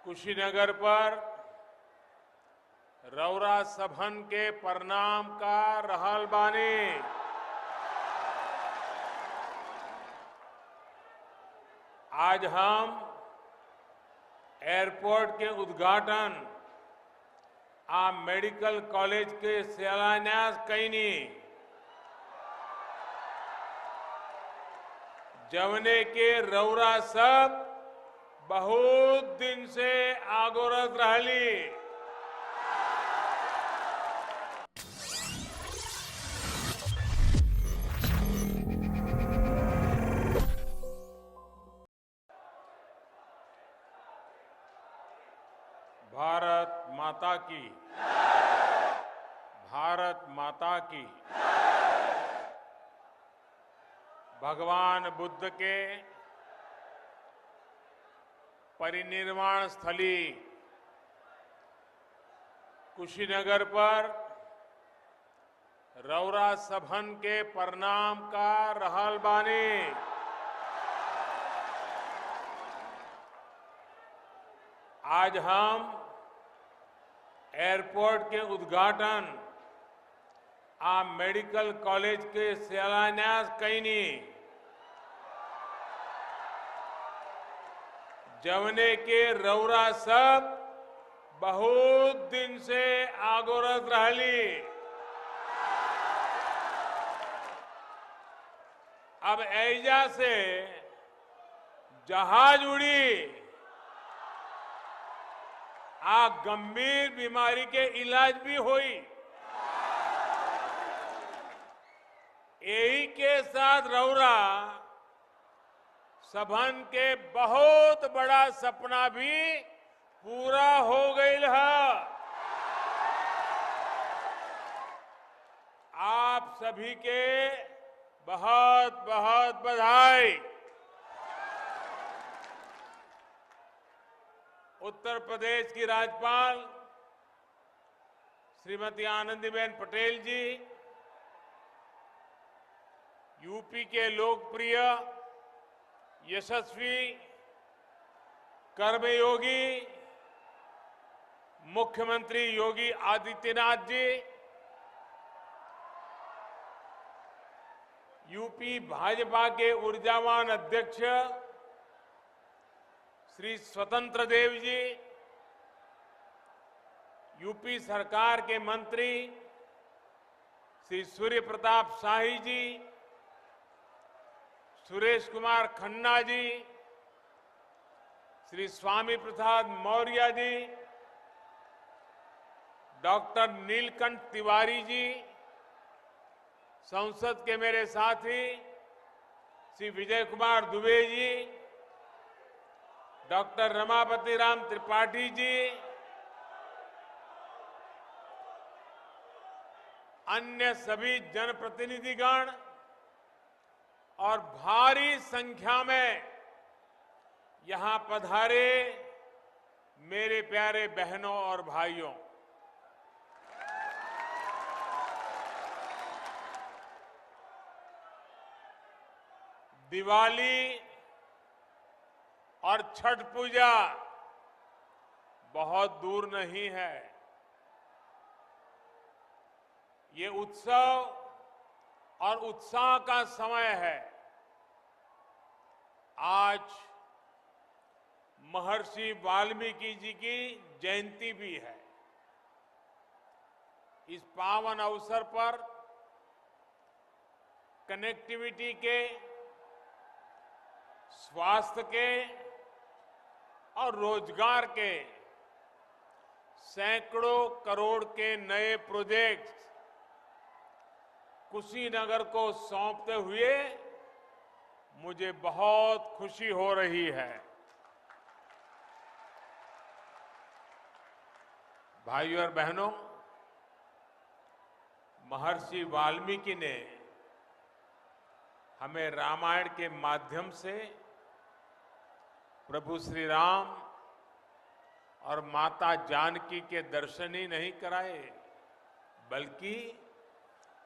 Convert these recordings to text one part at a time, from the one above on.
कुशीनगर पर रौरा सभन के परिणाम का रहल बानी। आज हम एयरपोर्ट के उद्घाटन आ मेडिकल कॉलेज के शिलान्यास कईनी, जवने के रौरा सब बहुत दिन से आगोरत रहली। भारत माता की, भारत माता की। भगवान बुद्ध के परिनिर्वाण स्थली कुशीनगर पर रौरा सभन के परिणाम का रहल बानी। आज हम एयरपोर्ट के उद्घाटन आ मेडिकल कॉलेज के शिलान्यास कईनी, जवने के रौरा सब बहुत दिन से आगोरत रहली। अब ऐजा से जहाज उड़ी आ गंभीर बीमारी के इलाज भी हुई। यही के साथ रौरा सभन के बहुत बड़ा सपना भी पूरा हो गई है। आप सभी के बहुत बहुत बधाई। उत्तर प्रदेश की राज्यपाल श्रीमती आनंदीबेन पटेल जी, यूपी के लोकप्रिय यशस्वी कर्मयोगी मुख्यमंत्री योगी आदित्यनाथ जी, यूपी भाजपा के ऊर्जावान अध्यक्ष श्री स्वतंत्र देव जी, यूपी सरकार के मंत्री श्री सूर्य प्रताप शाही जी, सुरेश कुमार खन्ना जी, श्री स्वामी प्रसाद मौर्य जी, डॉक्टर नीलकंठ तिवारी जी, संसद के मेरे साथी श्री विजय कुमार दुबे जी, डॉक्टर रमापति राम त्रिपाठी जी, अन्य सभी जनप्रतिनिधिगण और भारी संख्या में यहां पधारे मेरे प्यारे बहनों और भाइयों, दिवाली और छठ पूजा बहुत दूर नहीं है। ये उत्सव और उत्साह का समय है। आज महर्षि वाल्मीकि जी की जयंती भी है। इस पावन अवसर पर कनेक्टिविटी के, स्वास्थ्य के और रोजगार के सैकड़ों करोड़ के नए प्रोजेक्ट्स कुशीनगर को सौंपते हुए मुझे बहुत खुशी हो रही है। भाइयों और बहनों, महर्षि वाल्मीकि ने हमें रामायण के माध्यम से प्रभु श्री राम और माता जानकी के दर्शन ही नहीं कराए, बल्कि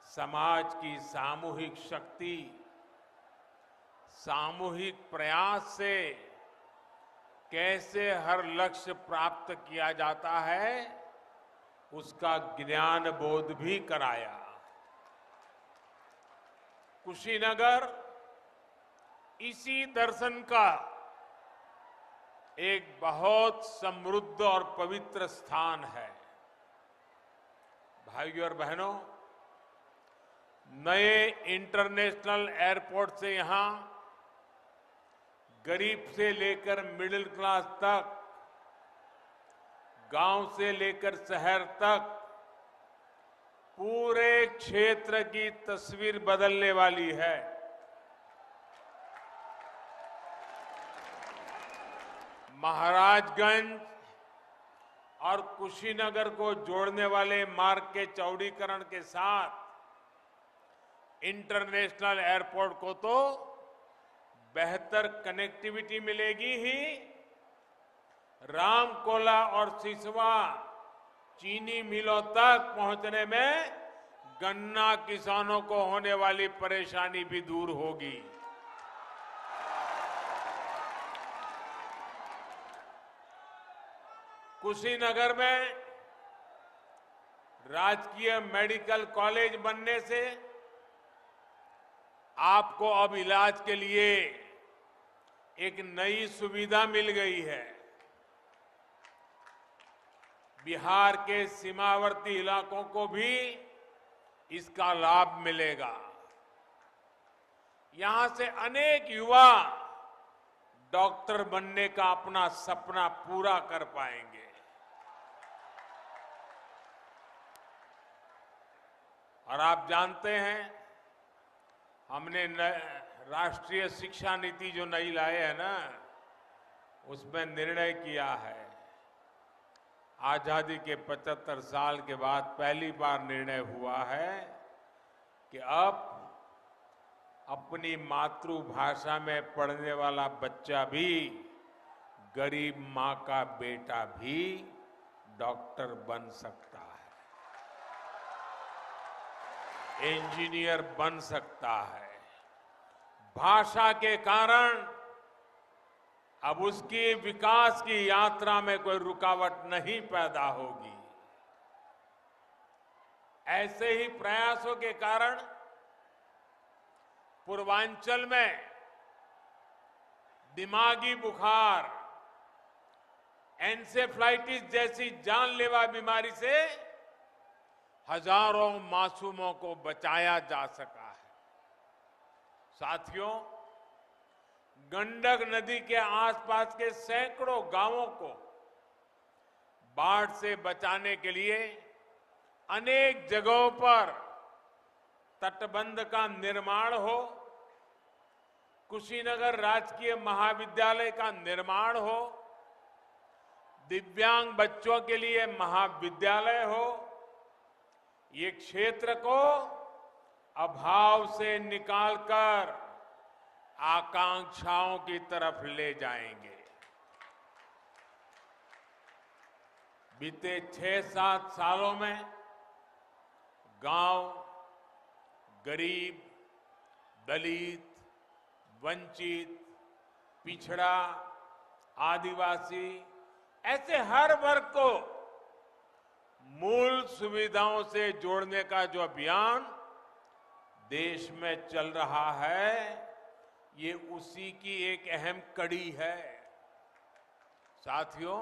समाज की सामूहिक शक्ति, सामूहिक प्रयास से कैसे हर लक्ष्य प्राप्त किया जाता है, उसका ज्ञान बोध भी कराया। कुशीनगर इसी दर्शन का एक बहुत समृद्ध और पवित्र स्थान है। भाइयों और बहनों, नए इंटरनेशनल एयरपोर्ट से यहां गरीब से लेकर मिडिल क्लास तक, गांव से लेकर शहर तक पूरे क्षेत्र की तस्वीर बदलने वाली है। महाराजगंज और कुशीनगर को जोड़ने वाले मार्ग के चौड़ीकरण के साथ इंटरनेशनल एयरपोर्ट को तो बेहतर कनेक्टिविटी मिलेगी ही, रामकोला और सिसवा चीनी मिलों तक पहुंचने में गन्ना किसानों को होने वाली परेशानी भी दूर होगी। कुशीनगर में राजकीय मेडिकल कॉलेज बनने से आपको अब इलाज के लिए एक नई सुविधा मिल गई है। बिहार के सीमावर्ती इलाकों को भी इसका लाभ मिलेगा। यहां से अनेक युवा डॉक्टर बनने का अपना सपना पूरा कर पाएंगे। और आप जानते हैं, हमने राष्ट्रीय शिक्षा नीति जो नई लाए है ना, उसमें निर्णय किया है, आजादी के 75 साल के बाद पहली बार निर्णय हुआ है कि अब अपनी मातृभाषा में पढ़ने वाला बच्चा भी, गरीब मां का बेटा भी डॉक्टर बन सकता है, इंजीनियर बन सकता है। भाषा के कारण अब उसकी विकास की यात्रा में कोई रुकावट नहीं पैदा होगी। ऐसे ही प्रयासों के कारण पूर्वांचल में दिमागी बुखार, एन्सेफ्लाइटिस जैसी जानलेवा बीमारी से हजारों मासूमों को बचाया जा सका है। साथियों, गंडक नदी के आसपास के सैकड़ों गांवों को बाढ़ से बचाने के लिए अनेक जगहों पर तटबंध का निर्माण हो, कुशीनगर राजकीय महाविद्यालय का निर्माण हो, दिव्यांग बच्चों के लिए महाविद्यालय हो, ये क्षेत्र को अभाव से निकालकर आकांक्षाओं की तरफ ले जाएंगे। बीते 6-7 सालों में गांव, गरीब, दलित, वंचित, पिछड़ा, आदिवासी, ऐसे हर वर्ग को मूल सुविधाओं से जोड़ने का जो अभियान देश में चल रहा है, ये उसी की एक अहम कड़ी है। साथियों,